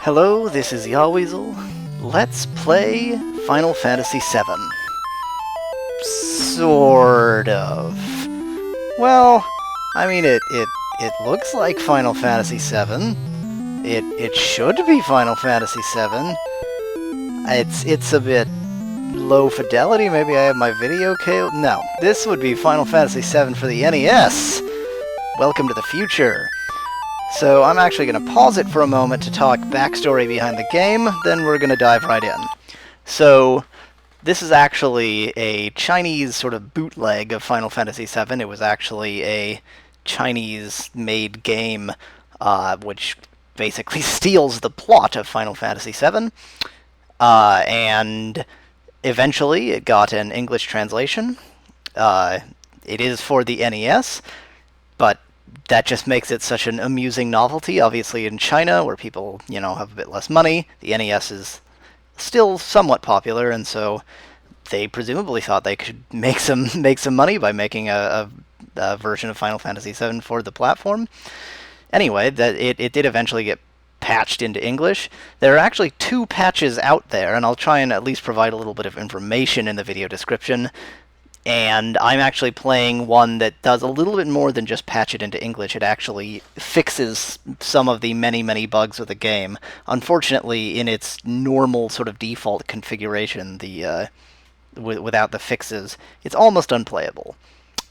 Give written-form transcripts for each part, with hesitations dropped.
Hello, this is Yahweasel. Let's play Final Fantasy VII. Sort of. Well, I mean, it looks like Final Fantasy VII. It should be Final Fantasy VII. It's a bit low fidelity. Maybe I have my video killed. No, this would be Final Fantasy VII for the NES. Welcome to the future. So I'm actually going to pause it for a moment to talk backstory behind the game, then we're going to dive right in. So this is actually a Chinese sort of bootleg of Final Fantasy VII. It was actually a Chinese-made game which basically steals the plot of Final Fantasy VII. And eventually it got an English translation. It is for the NES, but that just makes it such an amusing novelty. Obviously in China, where people, have a bit less money, the NES is still somewhat popular, and so they presumably thought they could make some money by making a version of Final Fantasy VII for the platform. Anyway, it did eventually get patched into English. There are actually 2 patches out there, and I'll try and at least provide a little bit of information in the video description. And I'm actually playing one that does a little bit more than just patch it into English. It actually fixes some of the many bugs with the game. Unfortunately, in its normal sort of default configuration, without the fixes, it's almost unplayable.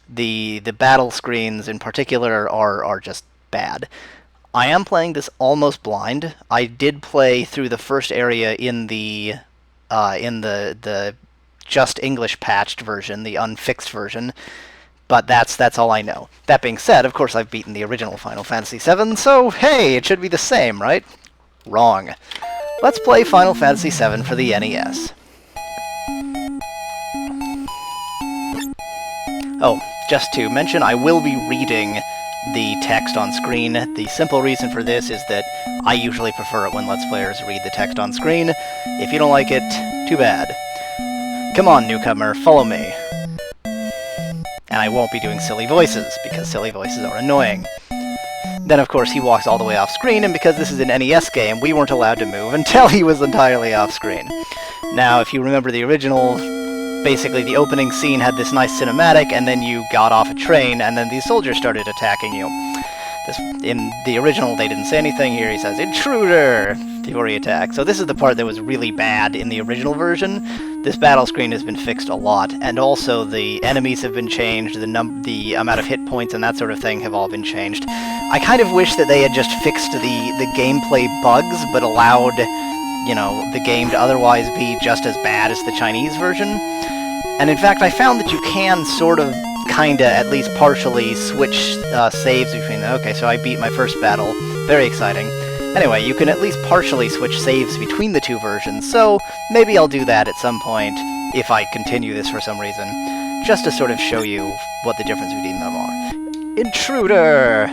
The battle screens in particular are just bad. I am playing this almost blind. I did play through the first area in the just English patched version, the unfixed version, but that's all I know. That being said, of course I've beaten the original Final Fantasy VII, so hey, it should be the same, right? Wrong. Let's play Final Fantasy VII for the NES. Oh, just to mention, I will be reading the text on screen. The simple reason for this is that I usually prefer it when Let's Players read the text on screen. If you don't like it, too bad. Come on, newcomer, follow me. And I won't be doing silly voices, because silly voices are annoying. Then, of course, he walks all the way off screen, and because this is an NES game, we weren't allowed to move until he was entirely off screen. Now, if you remember the original, basically the opening scene had this nice cinematic, and then you got off a train, and then these soldiers started attacking you. In the original, they didn't say anything. Here he says, "Intruder!" before he attacks. So this is the part that was really bad in the original version. This battle screen has been fixed a lot, and also the enemies have been changed, the amount of hit points and that sort of thing have all been changed. I kind of wish that they had just fixed the gameplay bugs, but allowed, the game to otherwise be just as bad as the Chinese version. And in fact, I found that you can sort of, kinda, at least partially, switch saves between them. Okay, so I beat my first battle. Very exciting. Anyway, you can at least partially switch saves between the 2 versions, so maybe I'll do that at some point, if I continue this for some reason, just to sort of show you what the difference between them are. Intruder!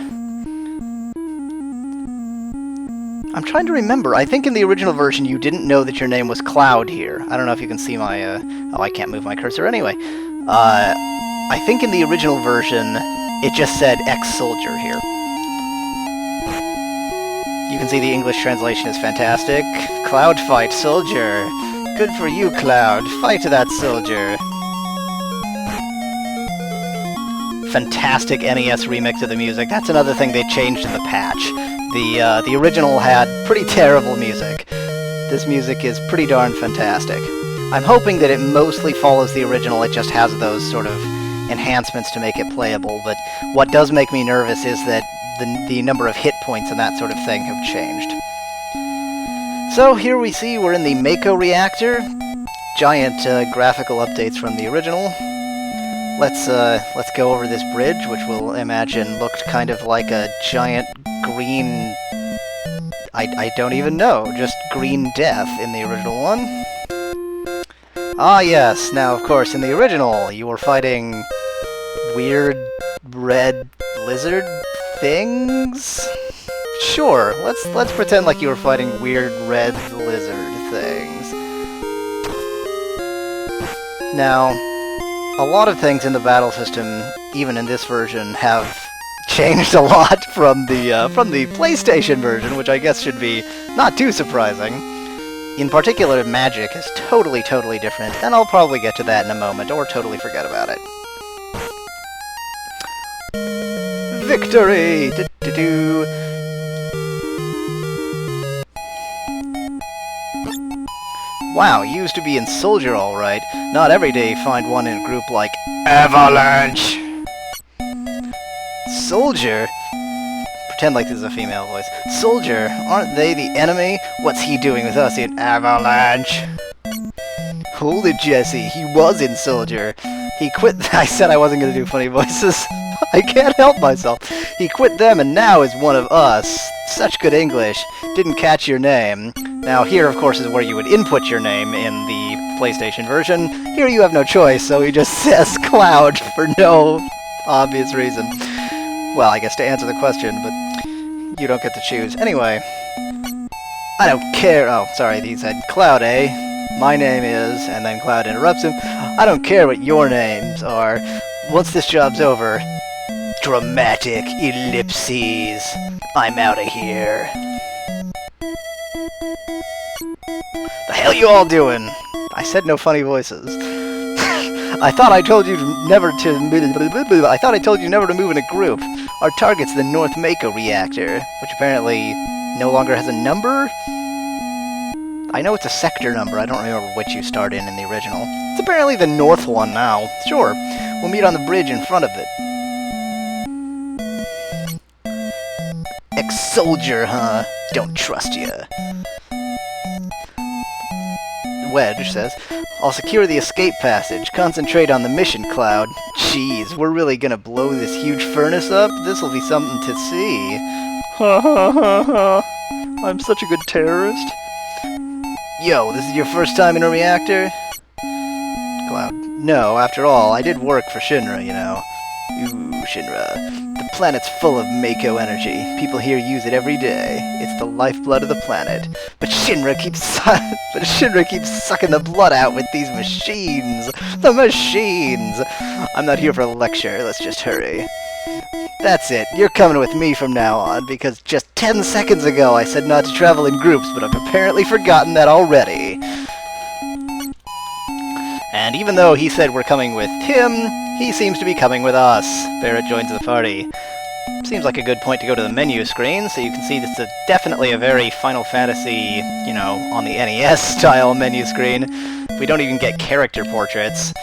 I'm trying to remember. I think in the original version you didn't know that your name was Cloud here. I don't know if you can see my, oh, I can't move my cursor anyway. I think in the original version it just said ex-soldier here. You can see the English translation is fantastic. Cloud fight soldier. Good for you, Cloud. Fight that soldier. Fantastic NES remix of the music. That's another thing they changed in the patch. The original had pretty terrible music. This music is pretty darn fantastic. I'm hoping that it mostly follows the original. It just has those sort of enhancements to make it playable, but what does make me nervous is that the number of hit points and that sort of thing have changed. So here we see we're in the Mako reactor. Giant graphical updates from the original. Let's go over this bridge, which we'll imagine looked kind of like a giant green... I don't even know, just green death in the original one. Ah yes, now of course in the original you were fighting weird red lizard things? Sure, let's pretend like you were fighting weird red lizard things. Now, a lot of things in the battle system, even in this version, have changed a lot from the PlayStation version, which I guess should be not too surprising. In particular, Magik is totally, totally different, and I'll probably get to that in a moment, or totally forget about it. Victory! Do-do-do. Wow, you used to be in Soldier alright. Not every day you find one in a group like Avalanche! Soldier? Pretend like this is a female voice. Soldier, aren't they the enemy? What's he doing with us in Avalanche? Hold it, Jesse. He was in Soldier. He quit. I said I wasn't going to do funny voices. I can't help myself. He quit them and now is one of us. Such good English. Didn't catch your name. Now here, of course, is where you would input your name in the PlayStation version. Here you have no choice, so he just says Cloud for no obvious reason. Well, I guess to answer the question, but you don't get to choose. Anyway, I don't care. Oh, sorry, he said Cloud, eh? My name is, and then Cloud interrupts him. I don't care what your names are. Once this job's over, dramatic ellipses. I'm out of here. The hell you all doing? I said no funny voices. I thought I told you never to move in a group. Our target's the North Mako reactor, which apparently no longer has a number? I know it's a sector number, I don't remember which you start in the original. It's apparently the north one now. Sure, we'll meet on the bridge in front of it. Ex-soldier, huh? Don't trust ya. Wedge says, I'll secure the escape passage. Concentrate on the mission, Cloud. Jeez, we're really gonna blow this huge furnace up? This'll be something to see. Ha ha ha ha. I'm such a good terrorist. Yo, this is your first time in a reactor? Cloud, no, after all, I did work for Shinra, you know. Ooh, Shinra. The planet's full of Mako energy. People here use it every day. It's the lifeblood of the planet. But Shinra keeps sucking the blood out with these machines. The machines! I'm not here for a lecture. Let's just hurry. That's it. You're coming with me from now on, because just 10 seconds ago I said not to travel in groups, but I've apparently forgotten that already. And even though he said we're coming with him, he seems to be coming with us. Barrett joins the party. Seems like a good point to go to the menu screen, so you can see this is definitely a very Final Fantasy, you know, on the NES style menu screen. We don't even get character portraits.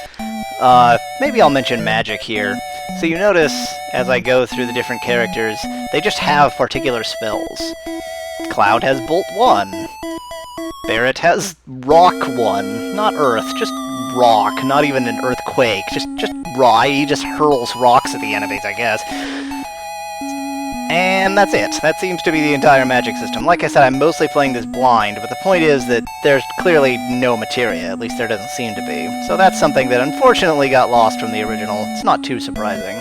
Maybe I'll mention Magik here. So you notice, as I go through the different characters, they just have particular spells. Cloud has Bolt 1. Barrett has Rock 1. Not Earth, just Rock. Not even an Earthquake. Just raw. He just hurls rocks at the enemies, I guess. And that's it. That seems to be the entire Magik system. Like I said, I'm mostly playing this blind, but the point is that there's clearly no materia. At least there doesn't seem to be. So that's something that unfortunately got lost from the original. It's not too surprising.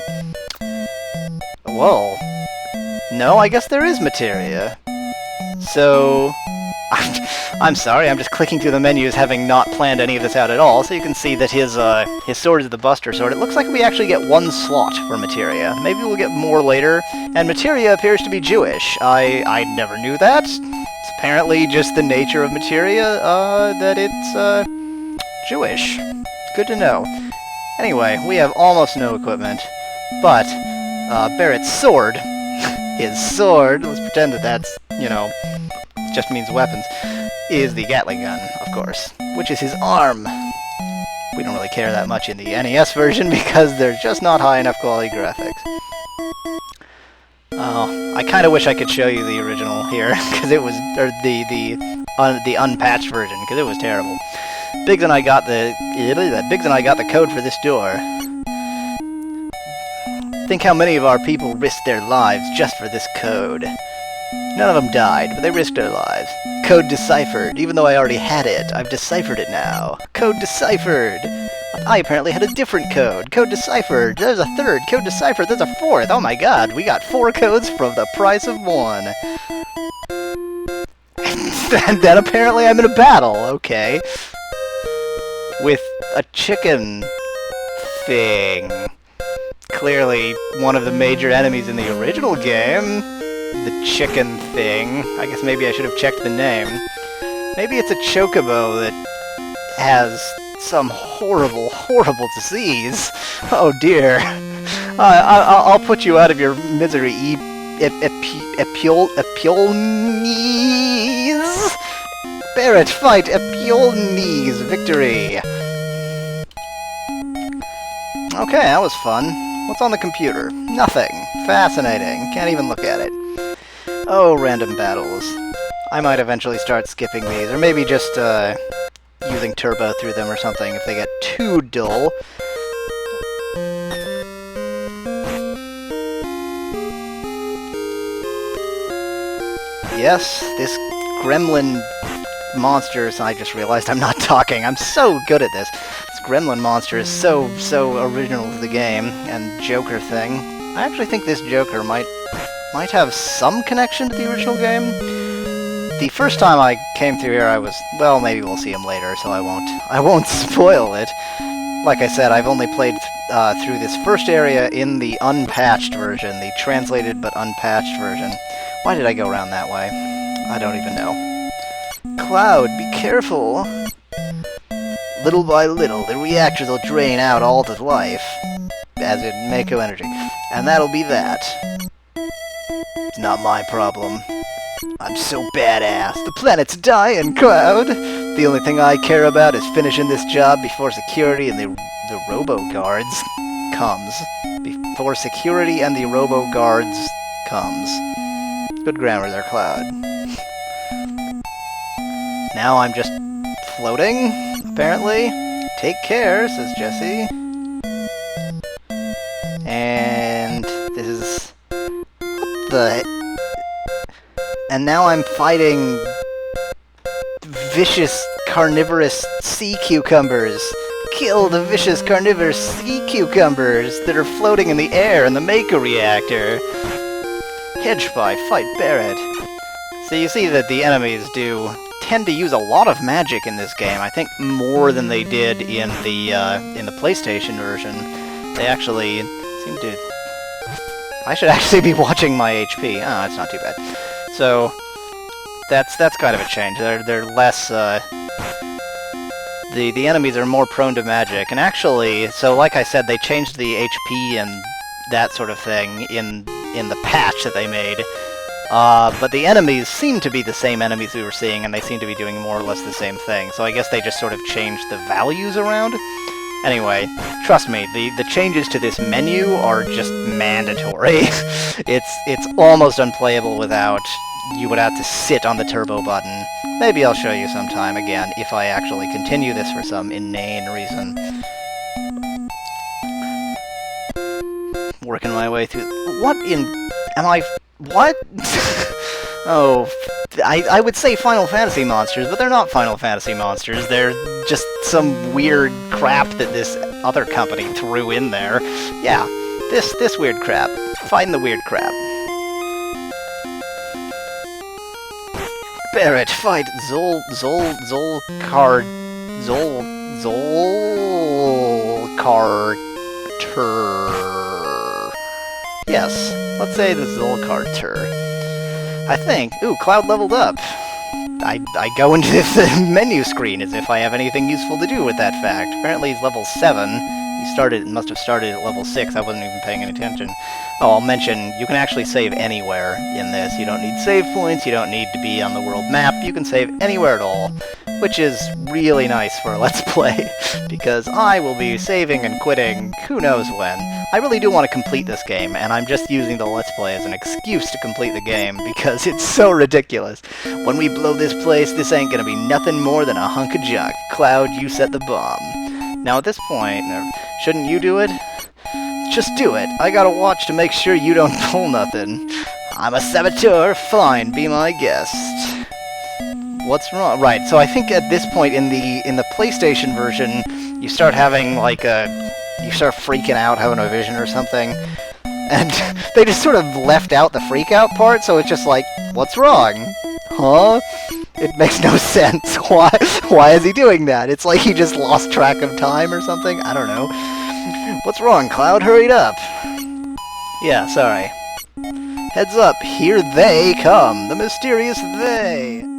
Whoa. No, I guess there is materia. So... I'm sorry, I'm just clicking through the menus having not planned any of this out at all, so you can see that his sword is the Buster Sword. It looks like we actually get one slot for materia. Maybe we'll get more later. And materia appears to be Jewish. I never knew that. It's apparently just the nature of materia, that it's, Jewish. Good to know. Anyway, we have almost no equipment, but, Barrett's sword, his sword, let's pretend that that's, you know, just means weapons, is the Gatling gun, of course, which is his arm. We don't really care that much in the NES version because they're just not high enough quality graphics. Oh, I kind of wish I could show you the original here, because it was, or the unpatched version, because it was terrible. Biggs and I got the code for this door. Think how many of our people risked their lives just for this code. None of them died, but they risked their lives. Code deciphered. Even though I already had it, I've deciphered it now. Code deciphered. I apparently had a different code. Code deciphered. There's a third. Code deciphered. There's a fourth. Oh my god, we got 4 codes from the price of 1. And then apparently I'm in a battle. Okay. With a chicken thing. clearly one of the major enemies in the original game. The chicken thing. I guess maybe I should have checked the name. Maybe it's a chocobo that has some horrible, horrible disease. Oh dear. I'll put you out of your misery, Epulnes. Barret, fight Epulnes. Victory. Okay, that was fun. What's on the computer? Nothing. Fascinating. Can't even look at it. Oh, random battles. I might eventually start skipping these, or maybe just using turbo through them or something if they get too dull. Yes, this gremlin monster, I just realized I'm not talking. I'm so good at this. This gremlin monster is so original to the game, and Joker thing. I actually think this Joker might have some connection to the original game. The first time I came through here I was, well, maybe we'll see him later, so I won't spoil it. Like I said, I've only played through this first area in the unpatched version, the translated but unpatched version. Why did I go around that way? I don't even know. Cloud, be careful! Little by little, the reactors will drain out all the life, as in Mako energy, and that'll be that. It's not my problem. I'm so badass. The planet's dying, Cloud! The only thing I care about is finishing this job before security and the robo-guards comes. Before security and the robo-guards comes. Good grammar there, Cloud. Now I'm just floating, apparently. Take care, says Jesse. And this is... what the... And now I'm fighting vicious carnivorous sea cucumbers. Kill the vicious carnivorous sea cucumbers that are floating in the air in the Mako reactor. Hedgepie, fight Barret. So you see that the enemies do tend to use a lot of magic in this game. I think more than they did in the PlayStation version. They actually seem to... I should actually be watching my HP. Oh, that's not too bad. So that's kind of a change. They're less. The enemies are more prone to magic, and actually, so like I said, they changed the HP and that sort of thing in the patch that they made. But the enemies seem to be the same enemies we were seeing, and they seem to be doing more or less the same thing. So I guess they just sort of changed the values around. Anyway, trust me, the changes to this menu are just mandatory. It's almost unplayable without. You would have to sit on the turbo button. Maybe I'll show you sometime again, if I actually continue this for some inane reason. Working my way through... What in... am I... what? Oh... I would say Final Fantasy monsters, but they're not Final Fantasy monsters. They're just some weird crap that this other company threw in there. Yeah, this weird crap. Find the weird crap. Barret, fight Zolcarter. Yes, let's say the Zolcarter. I think. Ooh, Cloud leveled up. I go into the menu screen as if I have anything useful to do with that fact. Apparently he's level 7. He must have started at level 6. I wasn't even paying any attention. Oh, I'll mention, you can actually save anywhere in this. You don't need save points, you don't need to be on the world map. You can save anywhere at all, which is really nice for a Let's Play, because I will be saving and quitting who knows when. I really do want to complete this game, and I'm just using the Let's Play as an excuse to complete the game, because it's so ridiculous. When we blow this place, this ain't gonna be nothing more than a hunk of junk. Cloud, you set the bomb. Now at this point, shouldn't you do it? Just do it. I gotta watch to make sure you don't pull nothing. I'm a saboteur. Fine, be my guest. What's wrong? Right, so I think at this point in the PlayStation version, you start having like you start freaking out, having a vision or something, and they just sort of left out the freak out part, so it's just like, what's wrong? Huh? It makes no sense. Why is he doing that? It's like he just lost track of time or something? I don't know. What's wrong, Cloud? Hurry it up. Yeah, sorry. Heads up, here they come, the mysterious they!